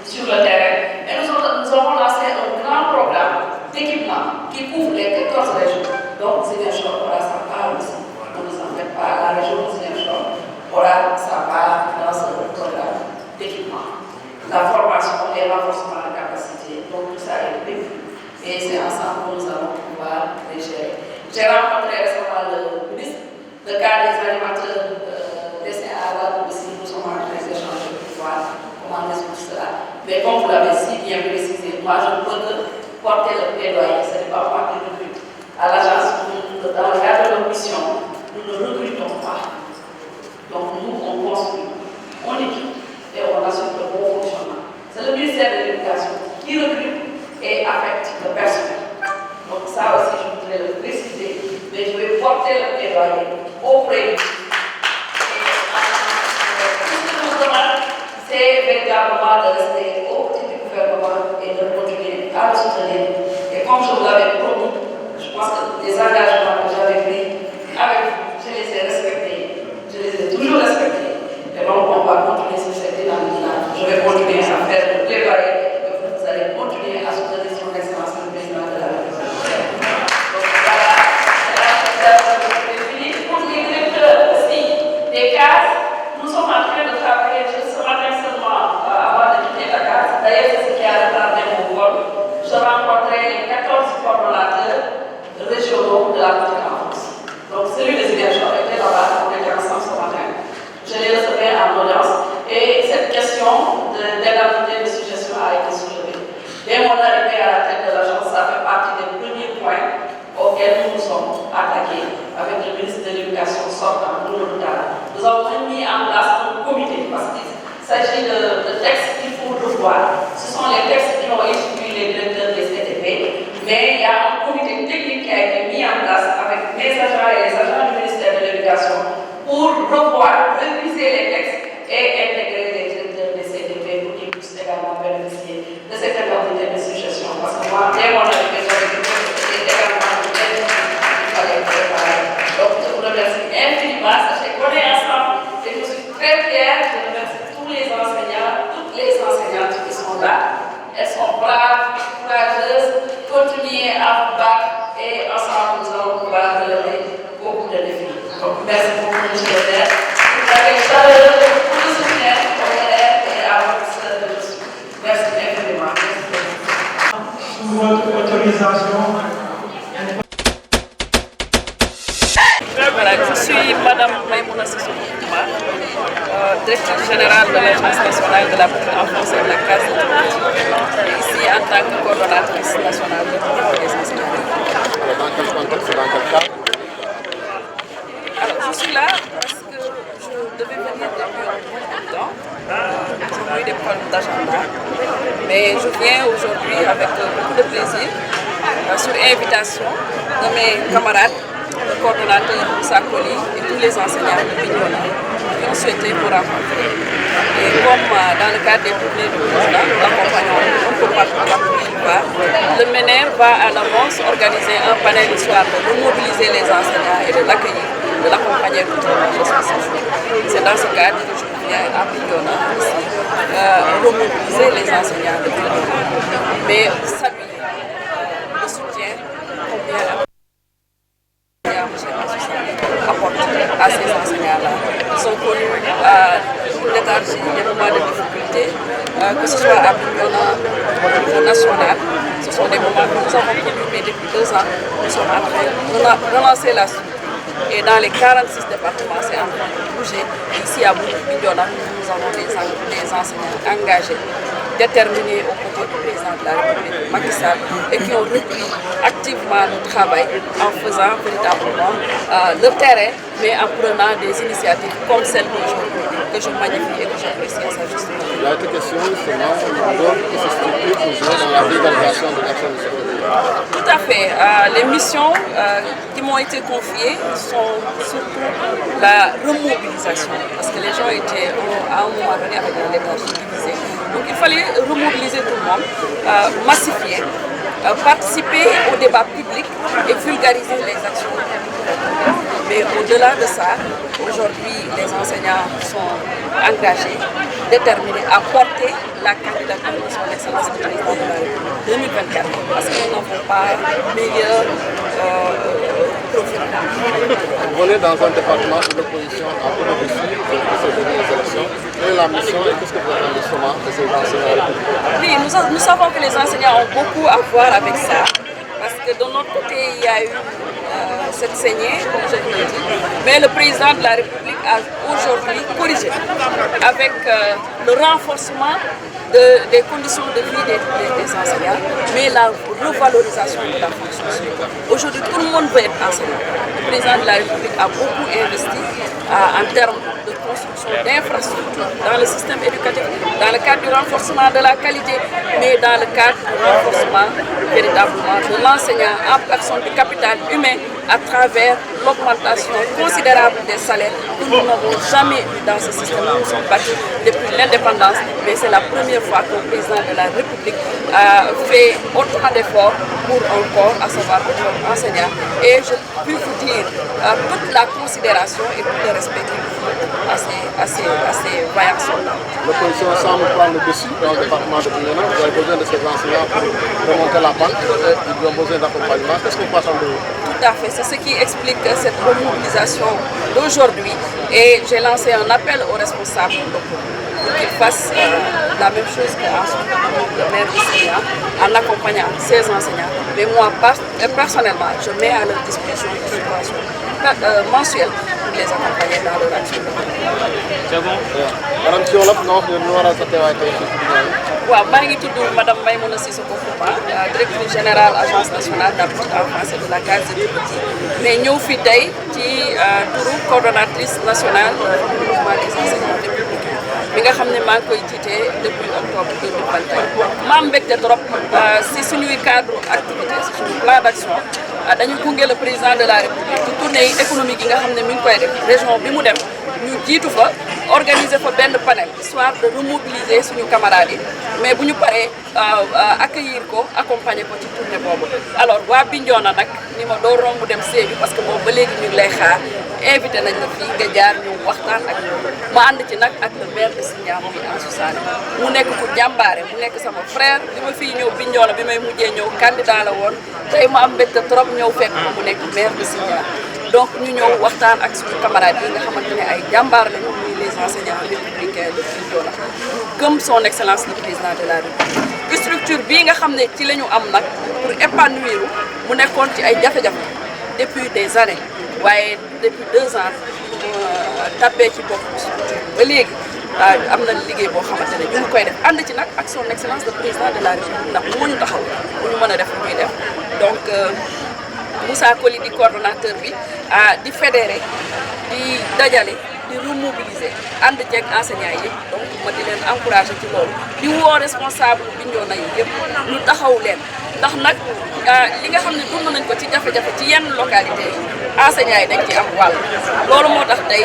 sur le terrain. Et nous avons lancé un grand programme d'équipement qui couvre les 14 régions. Donc, Ziguinchor aura sa part aussi. Ne nous en faites pas, la région de Ziguinchor aura sa part dans ce programme d'équipement. La formation renforcement de capacité. Donc tout ça est prévu et c'est ensemble que nous allons pouvoir les gérer. J'ai rencontré récemment le ministre, le cas des animateurs destinés à la aussi, nous sommes en train d'échanger pour voir comment résoudre cela. Mais comme vous l'avez si bien précisé, moi je ne peux que porter le plaidoyer, ce n'est pas moi qui recrute. À l'agence, dans le cadre de nos missions, nous ne recrutons pas. Donc nous, on construit, on équipe et on assure le bon fonctionnement. C'est le ministère de l'Éducation qui recrute et affecte le personnel. Donc ça aussi, je voudrais le préciser, mais je vais porter le plaidoyer auprès de vous. C'est véritablement de rester au petit du gouvernement et de continuer à le soutenir. Et comme je vous l'avais promis, je pense que les engagements que j'avais pris avec vous, je les ai respectés. Je les ai toujours respectés. Et donc, on va continuer sur cette dynamique-là. Je vais continuer à faire le plaidoyer et vous allez continuer à soutenir son excellence le président de la République. Donc, voilà, c'est fini. Pour les directeurs aussi des cases, nous sommes en train de travailler ce matin seulement avant de quitter la case. D'ailleurs, c'est ce qui a retardé mon vol. Je rencontrais les 14 coordonnateurs régionaux de la petite enfance. Donc, celui des Ziguinchor était là-bas, on était ensemble ce matin. Je les recevais en audience et cette question d'égalité de suggestion a été soulevée. Dès mon arrivée à la tête de l'agence, ça fait partie des premiers points auxquels nous nous sommes attaqués avec le ministre de l'Éducation sortant, Bruno Lutala. Nous avons mis en place un comité parce qu'il s'agit de textes qu'il faut revoir. Ce sont les textes qui ont instruit les directeurs des CTP, mais il y a un comité technique qui a été mis en place avec mes agents et les agents du ministère de l'Éducation pour revoir, réviser les textes et intégrer les directeurs des CTP pour qu'ils puissent également bénéficier de cette quantité de suggestions. Parce que moi, dès mon arrivée sur les c'était également il fallait préparer. Donc, je vous remercie infiniment. Sachez qu'on est ensemble et je suis très fière. Je remercie tous les enseignants, toutes les enseignantes qui sont là. Elles sont braves, courageuses. Continuez à vous battre et ensemble, nous allons pouvoir relever beaucoup de défis. Donc, merci beaucoup, M. le maire. Vous avez chaleureux pour le soutien au maire et à votre sœur de Jésus. Merci infiniment. Sous votre autorisation. Voilà, je suis Madame Maïmouna Sissoko Kouma, directrice générale de l'Agence nationale de la petite enfance et de la case de ici en tant que coordonnatrice nationale de des enseignants. Dans quel contexte, dans quel cas? Alors, je suis là parce que je devais venir depuis un bon bout de temps. J'ai eu des problèmes d'agenda, mais je viens aujourd'hui avec beaucoup de plaisir, sur invitation de mes camarades, le coordonnateur Moussa Koli et tous les enseignants de Bignona qui ont souhaité me rencontrer. Et comme dans le cadre des tournées du président, nous l'accompagnons un peu partout où il va, le MENER va à l'avance organiser un panel histoire de remobiliser les enseignants et de l'accueillir, de l'accompagner tout au long de ce séjour. C'est dans ce cadre que je viens à Bignona ici, remobiliser les enseignants de Bignona, mais saluer le soutien combien apporte à ces enseignants-là. Ils sont connus d'énergie, des moments de difficulté, que ce soit à Bignona, au niveau national. Ce sont des moments que nous avons connus, mais depuis 2 ans, nous sommes en train de relancer la suite. Et dans les 46 départements, c'est en train de bouger. Ici à Bignona, nous avons des enseignants engagés, déterminés aux côtés du président de la République, Macky Sall, et qui ont repris activement le travail en faisant véritablement le terrain, mais en prenant des initiatives comme celle d'aujourd'hui, que je magnifie et que j'apprécie à sa juste valeur. Il y a été question justement du rôle que ce structure peut jouer dans la réévaluation de l'action de ce pays. Tout à fait. Les missions qui m'ont été confiées sont surtout la remobilisation, parce que les gens étaient à un moment donné avec un léthargie divisé. Donc il fallait remobiliser tout le monde, massifier, participer au débat public et vulgariser les actions. Mais au-delà de ça, aujourd'hui, les enseignants sont engagés, déterminés à porter la candidature de son Excellence le Président de la République 2024, parce que nous n'avons pas meilleur profil. Vous venez dans un département où l'opposition a peu réussi pour ces dernières élections. Quelle est la mission et qu'est-ce que vous attendez justement de ces enseignants républicains? Oui, nous nous savons que les enseignants ont beaucoup à voir avec ça, parce que de notre côté, il y a eu cette saignée, comme je vous l'ai dit, mais le président de la République a aujourd'hui corrigé avec le renforcement des conditions de vie des enseignants, mais la revalorisation de la fonction sociale. Aujourd'hui, tout le monde veut être enseignant. Le président de la République a beaucoup investi en termes de construction d'infrastructures dans le système éducatif, dans le cadre du renforcement de la qualité, mais dans le cadre du renforcement véritablement de l'enseignant en personne du capital humain à travers l'augmentation considérable des salaires que nous n'avons jamais eu dans ce système. Nous sommes battus depuis l'indépendance, mais c'est la première fois que le président de la République fait autant d'efforts pour un corps, à savoir le corps enseignant. Et je puis vous dire toute la considération et tout le respect qu'il faut à ces vaillants soldats. L'opposition semble prendre le dessus dans le département de Bignona. Vous avez besoin de ces enseignants pour remonter la pente. Ils ont besoin d'accompagnement. Qu'est-ce que vous pensez de vous? Tout à fait, c'est ce qui explique cette remobilisation d'aujourd'hui. Et j'ai lancé un appel aux responsables locaux pour qu'ils fassent la même chose que le maire d'enseignants en accompagnant ces enseignants. Mais moi, personnellement, je mets à leur disposition une subvention mensuelle pour les accompagner dans leur action. C'est bon. Madame Thiolop, non, nous avons sa témoignage. waaw maa ngi tudd madame Maïmouna Sissoko Foupa directrice générale agence nationale de la petite enfance et de la case des petits mais ñëw fi tey ci turu coordonnatrice nationale du mouvement des enseignants républicains bi nga xam ne maa ngi koy jiite depuis octobre 2021 ma am mbégte trop si suñuy cadre activité si suñu plan d'action dañu gunge le président de la république ci tournée économique yi nga xam ne mi ngi koy def région bi mu dem ñu jiitu fa organiser fa benn panel histoire de remobiliser suñu camarades yi mais bu ñu paree accueillir ko accompagner ko ci tournée boobu alors waa Bignona nag ni ma doo romb dem Sédhiou parce que boobu ba léegi ñu ngi lay xaar invité nañ la fii nga jaar ñu waxtaan ak ñoom ma ànd ci nag ak le maire de Sindian muy Ansou Sané mu nekk ku jàmbaare mu nekk sama frère bi ma fii ñëw Bignona bi may mujjee ñëw candidat la woon tey ma am mbégte trop ñëw fekk ko mu nekk maire de Sindian donc ñu ñëw waxtaan ak suñu camarades yi nga xamante ne ay jàmbaar lañu muy les enseignants républicains de Bignona ñu gëm son excellence le président de la République structure bii nga xam ne ci la ñu am nag pour épanouir mu nekkoon ci ay jafe-jafe depuis des années waaye depuis 2 ans tabbee ci bopp structure ba léegi am na liggéey boo xamante ne ñu ngi koy def ànd ci nag ak son excellence le président de la République ndax moo ñu taxaw bu ñu mën a def lu ñuy def donc Moussa Koli di coordonnateur bi di fédéré di dajale di remobiliser ànd ceeg enseignants yi donc ma di leen encouragé ci loolu di woo responsable Bignona yi yëpp ñu taxaw leen ndax nag li nga xam ne dund nañ ko ci jafe-jafe ci yenn localité yi enseignants yi dañ ci am wàll loolu moo tax tey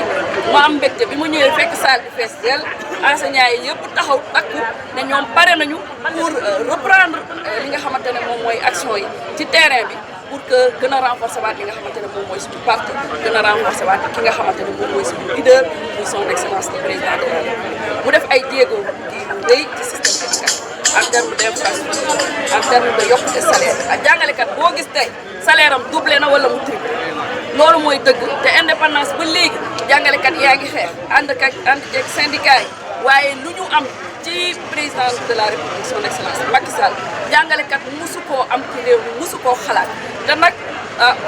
ma am mbégte bi mu ñëwee fekk salle bi fees dell enseignants yi yëpp taxaw takku ne ñoom pare nañu pour reprendre li nga xamante ne moom mooy action yi ci terrain bi pour que gën a renforcer waat li nga xamante ne moom mooy suñu parti gën a renforcer waat ki nga xamante ne moom mooy suñu leader muy son excellence le président de la République mu def ay jéego rëy ci système éducatif en terme d'infrastructure en terme de yokkute salaire ak jàngalekat boo gis tey salaire am doublé na wala mu triplé loolu mooy dëgg te indépendance ba léegi jàngalekat yaa ngi xeex ànd ceeg syndicat yi waaye lu ñu am ci président de la République son excellence Macky Sall jàngalekat musu koo am ci réew mi musu koo xalaat te nag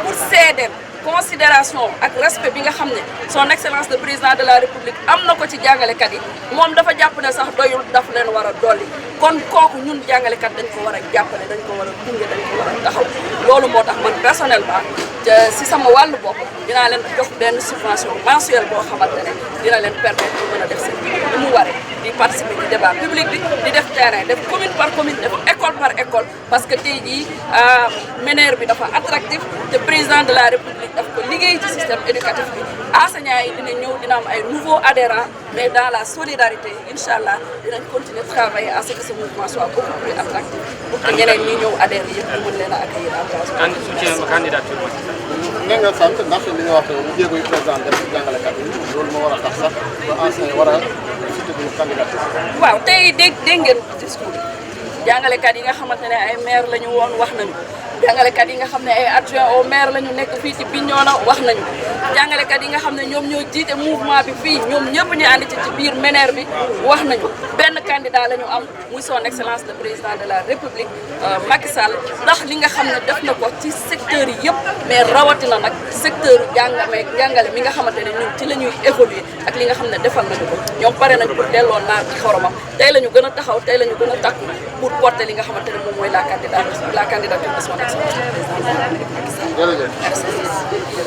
pour seedeel considération ak respect bi nga xam ne son excellence le président de la République am na ko ci jàngalekat yi moom dafa jàpp ne sax doyul daf leen war a dolli kon kooku ñun jàngalekat dañ ko war a jàppale dañ ko war a gunge dañ ko war a taxaw loolu moo tax man personnellement si sama wàllu bopp dinaa leen jox benn subvention mensuelle boo xamante ne dina leen permettre ñu mën a def seen liggéey ni mu waree di participer ci débat public bi di def terrain def commune par commune def école par école parce que tey jii MENER bi dafa attractif te président de la République daf ko liggéey ci système éducatif bi enseignants yi dina ñëw dina am ay nouveaux adhérents mais dans la solidarité incha allah dinañ continuer travailler à ce que ce mouvement soit beaucoup plus attractif pour que ñeneen ñi ñëw adhéré yëpp ñu mën leen a accueillir en place. soutien candidature nee nga sant ndax li nga wax jéego yu président def ci jàngalekat yi loolu moo war a tax sax ba enseignant war a soutenir candidature. waaw tey dégg ngeen discours jàngalekat yi nga xamante ne ay maire la ñu woon wax nañu jàngalekat yi nga xam ne ay adjoint au maire la ñu nekk fii ci Bignona wax nañu jàngalekat yi nga xam ne ñoom ñoo jiite mouvement bi fii ñoom ñëpp ñu ànd ci biir MENER bi wax nañu benn candidat la ñu am muy son excellence le président de la république Macky Sall ndax li nga xam ne def na ko ci secteur yi yëpp mais rawatina nag secteur jàngale mi nga xamante ne ñun ci la ñuy évoluer ak li nga xam ne defal nañu ko ñoom pare nañ pour delloo naar ci xoromam tey la ñu gën a taxaw tey la ñu gën a takku pour porter li nga xamante ne moom mooy la candidature de son excellence le président de la république Macky Sall. Merci.